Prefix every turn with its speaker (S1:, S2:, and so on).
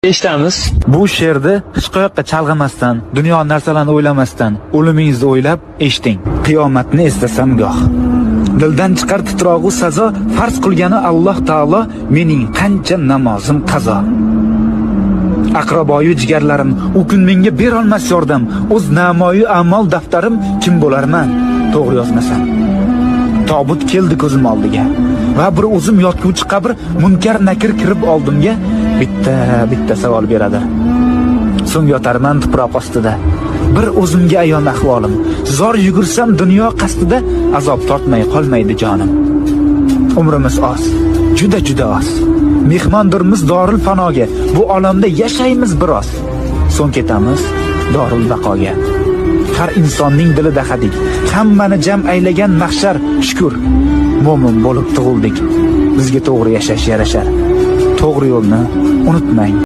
S1: Eshitamiz.
S2: Bu she'rni hech qayoqqa chalg'imasdan, dunyo narsalarni o'ylamasdan, o'limingizni o'ylab eshiting. Qiyomatni eslasam goh. Dildan chiqar titrog'u sazo, farz qilgani Alloh taolo, mening qancha namozim qazo. Aqraboyu jigarlarim, u kun menga berolmas yordam, o'z namoyi amal daftarim kim bo'larman, to'g'ri yozmasam. Tobut keldi ko'zim oldiga va bir o'zim yotguvchi qabr, munkar nakir kirib oldimga bitta savol beradi. So'ng yotarman tuproq ostida. Bir o'zimga ayon ahvolim. Zor yugursam dunyo qasdida, azob tortmay qolmaydi jonim. Umrimiz oz, juda oz. Mehmondirmiz dorul fanoga. Bu olamda yashaymiz biroz. So'ng ketamiz dorul baqoga. Har insonning dilida hadik, hammani jam aylagan mahshar. Shukr, mo'min bo'lib tug'ildik. Bizga to'g'ri yashash yarashar. To'g'ri yo'lni unutmang.